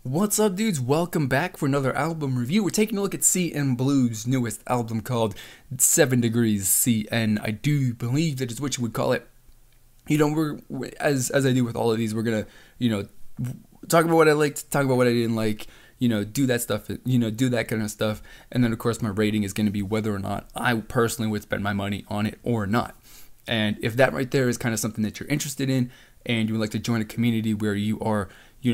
What's up, dudes? Welcome back for another album review. We're taking a look at CNBlue's newest album called 7 Degrees CN. I do believe that is what you would call it. You know, as I do with all of these, we're gonna, talk about what I liked, talk about what I didn't like, do that stuff, do that kind of stuff. And then, of course, my rating is going to be whether or not I personally would spend my money on it or not. And if that right there is kind of something that you're interested in and you would like to join a community where you are,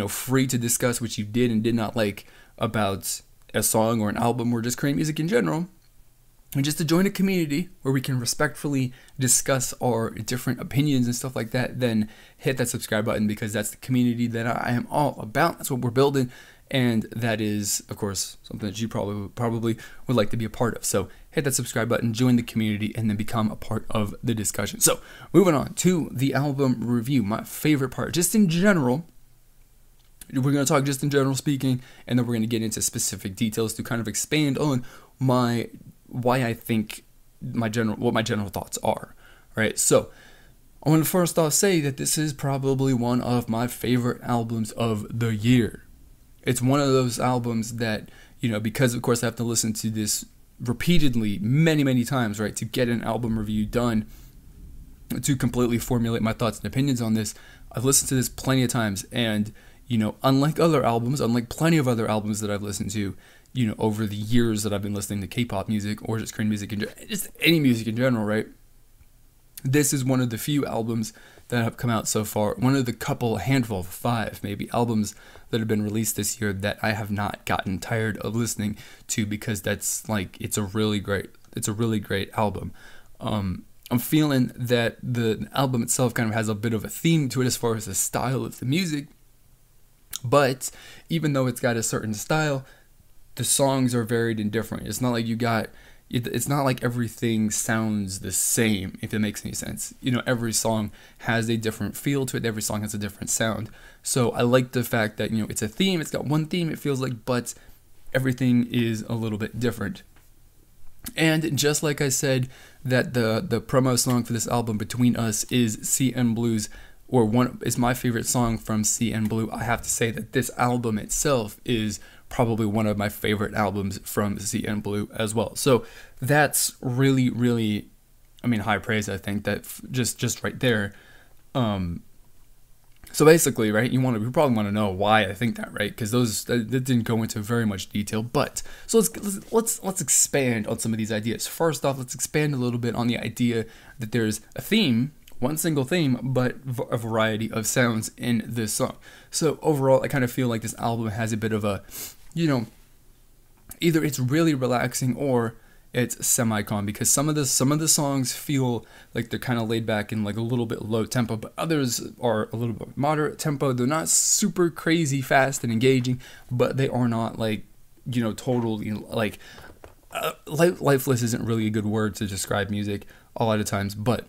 free to discuss what you did and did not like about a song or an album or just create music in general, and just to join a community where we can respectfully discuss our different opinions and stuff like that, then hit that subscribe button, because that's the community that I am all about. That's what we're building, and that is, of course, something that you probably would like to be a part of. So hit that subscribe button, join the community, and then become a part of the discussion. So moving on to the album review, my favorite part, just in general. We're going to talk just in general speaking, and then we're going to get into specific details to kind of expand on why I think what my general thoughts are. Right? So I want to first off say that this is probably one of my favorite albums of the year. It's one of those albums that, because of course I have to listen to this repeatedly many times, right, to get an album review done, to completely formulate my thoughts and opinions on this. I've listened to this plenty of times, and unlike plenty of other albums that I've listened to, over the years that I've been listening to K-pop music or just Korean music, just any music in general, right? This is one of the few albums that have come out so far, one of the handful, 5 maybe, albums that have been released this year that I have not gotten tired of listening to, because that's it's a really great album. I'm feeling that the album itself kind of has a bit of a theme to it as far as the style of the music. But even though it's got a certain style, the songs are varied and different. It's not like it's not like everything sounds the same, if it makes any sense. Every song has a different feel to it. Every song has a different sound. So I like the fact that, it's a theme. It's got one theme, it feels like, but everything is a little bit different. And just like I said that the promo song for this album, Between Us, is CNBlue's, is my favorite song from CNBlue, I have to say that this album itself is probably one of my favorite albums from CNBlue as well. So that's really, high praise. I think that just right there. So basically, right, you probably want to know why I think that, right? Because that didn't go into very much detail. But so let's expand on some of these ideas. First off, let's expand a little bit on the idea that there's a theme. One single theme, but a variety of sounds in this song. So overall, I kind of feel like this album has a bit of a, either it's really relaxing or it's semi-calm, because some of the songs feel like they're kind of laid back and like a little bit low tempo, but others are a little bit moderate tempo. They're not super crazy fast and engaging, but they are not totally lifeless isn't really a good word to describe music a lot of times, but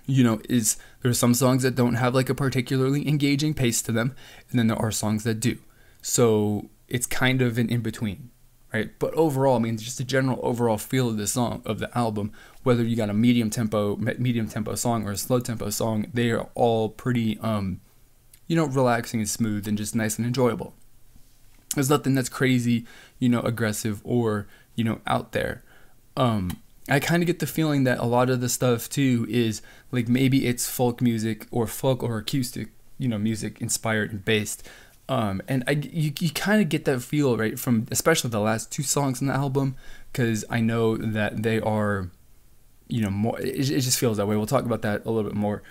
there's some songs that don't have a particularly engaging pace to them, and then there are songs that do. So it's kind of an in-between, right? But overall, just the general overall feel of the album, whether you got a medium tempo song or a slow tempo song, they are all pretty, relaxing and smooth and just nice and enjoyable. There's nothing that's crazy, aggressive or, out there. I kind of get the feeling that a lot of the stuff too is maybe it's folk music or acoustic, music inspired and based. And you kind of get that feel, right, from especially the last 2 songs in the album, because I know that they are, more. It just feels that way. We'll talk about that a little bit more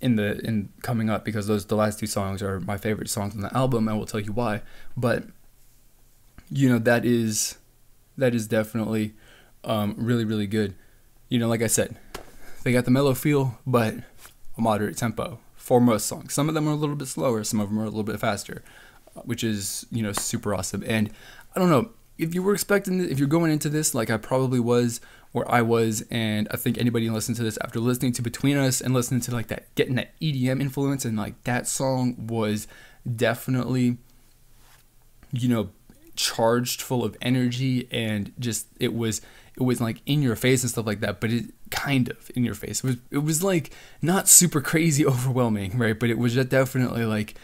in coming up, because the last 2 songs are my favorite songs on the album, and we'll tell you why. But that is definitely really good. Like I said, they got the mellow feel, but a moderate tempo for most songs. Some of them are a little bit slower, some of them are a little bit faster, which is, super awesome. And I don't know, if you're going into this like I probably was, or I was, and I think anybody listening to this after listening to Between Us and listening to that, getting that EDM influence, and that song was definitely, charged full of energy, and just it was in your face and stuff like that, but it kind of in your face. It was not super crazy overwhelming, right? But it was just definitely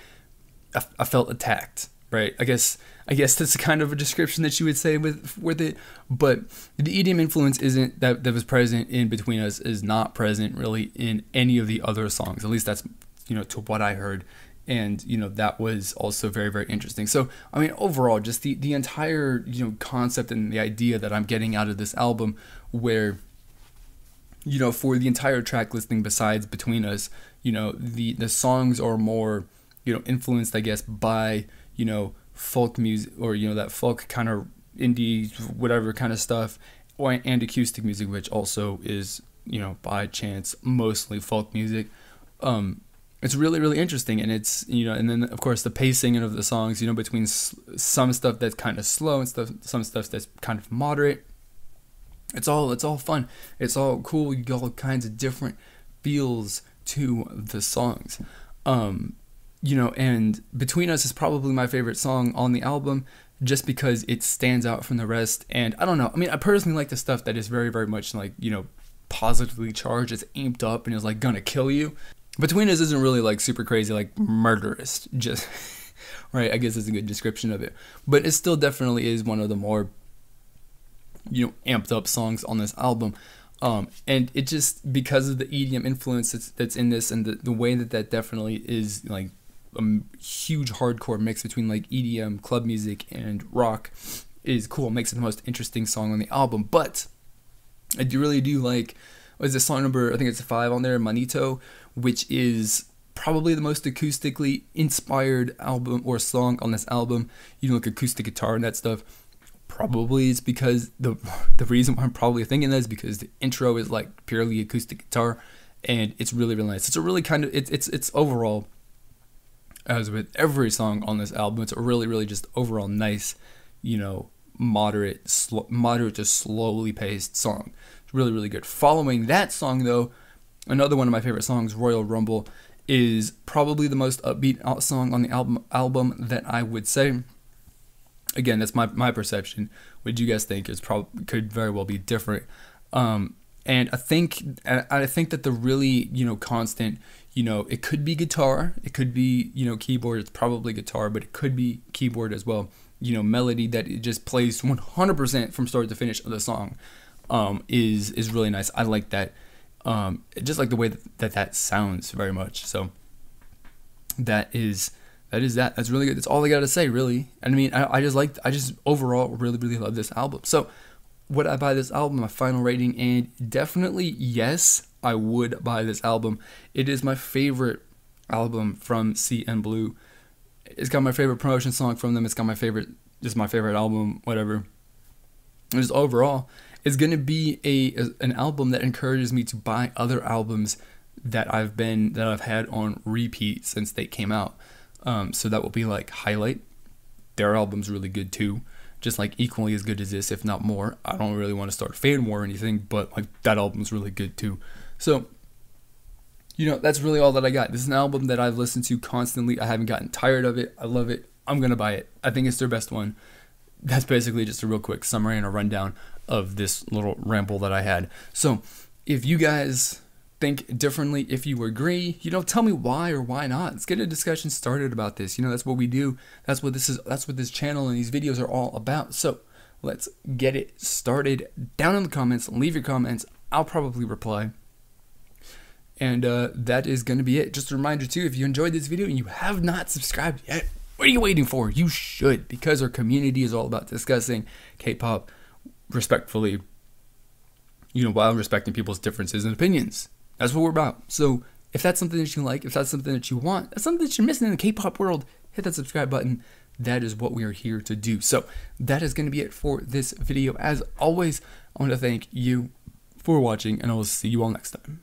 I felt attacked, right? I guess that's kind of a description that you would say with it. But the EDM influence isn't that was present in Between Us is not present really in any of the other songs. At least that's, to what I heard. And, that was also very, very interesting. So, I mean, overall, just the entire, concept and the idea that I'm getting out of this album where, for the entire track listing besides Between Us, the songs are more, influenced, I guess, by, folk music or, that folk kind of indie, whatever kind of stuff, and acoustic music, which also is, by chance, mostly folk music. It's really, really interesting, and it's, and then of course the pacing of the songs, between some stuff that's kind of slow and some stuff that's kind of moderate. It's all fun. It's all cool. You get all kinds of different feels to the songs. And Between Us is probably my favorite song on the album, just because it stands out from the rest. And I don't know. I mean, I personally like the stuff that is very, very much like, positively charged. It's amped up and is like gonna kill you. Between Us isn't really like super crazy, like murderous, just right. I guess is a good description of it, but it still definitely is one of the more, amped up songs on this album. And it just, because of the EDM influence that's in this, and the way that definitely is like a huge hardcore mix between like EDM, club music, and rock is cool. It makes it the most interesting song on the album. But I really do like, what is this song number? I think it's 5 on there, Manito, which is probably the most acoustically inspired album or song on this album. Like acoustic guitar and that stuff. Probably it's because the reason why I'm probably thinking that is because the intro is like purely acoustic guitar, and it's really, really nice. It's a really kind of it's overall, as with every song on this album, it's a really, really just overall nice, moderate to slowly paced song. It's really, really good. Following that song though, another one of my favorite songs, Royal Rumble, is probably the most upbeat song on the album that I would say. Again, that's my perception. What you guys think could very well be different. And I think that the really, constant, it could be guitar, it could be, keyboard. It's probably guitar, but it could be keyboard as well. Melody that it just plays 100% from start to finish of the song, is really nice. I like that. Just like the way that sounds very much. So that's really good. That's all I gotta say, really. And I mean, I just overall really, really love this album. So would I buy this album? My final rating, and definitely yes, I would buy this album. It is my favorite album from CNBlue. It's got my favorite promotion song from them. It's got my favorite album, whatever. And just overall, it's gonna be an album that encourages me to buy other albums that I've had on repeat since they came out. So that will be like Highlight. Their album's really good too, just like equally as good as this, if not more. I don't really want to start fan war or anything, but like that album's really good too. So, that's really all that I got. This is an album that I've listened to constantly. I haven't gotten tired of it. I love it. I'm gonna buy it. I think it's their best one. That's basically just a real quick summary and a rundown of this little ramble that I had. So, if you guys think differently, if you agree, tell me why or why not. Let's get a discussion started about this. That's what we do. That's what this channel and these videos are all about. So let's get it started. Down in the comments, leave your comments. I'll probably reply. And that is going to be it. Just a reminder too, if you enjoyed this video and you have not subscribed yet, what are you waiting for? You should, because our community is all about discussing K-pop respectfully, while respecting people's differences and opinions. That's what we're about. So if that's something that you like, if that's something that you want, that's something that you're missing in the K-pop world, hit that subscribe button. That is what we are here to do. So that is going to be it for this video. As always, I want to thank you for watching, and I will see you all next time.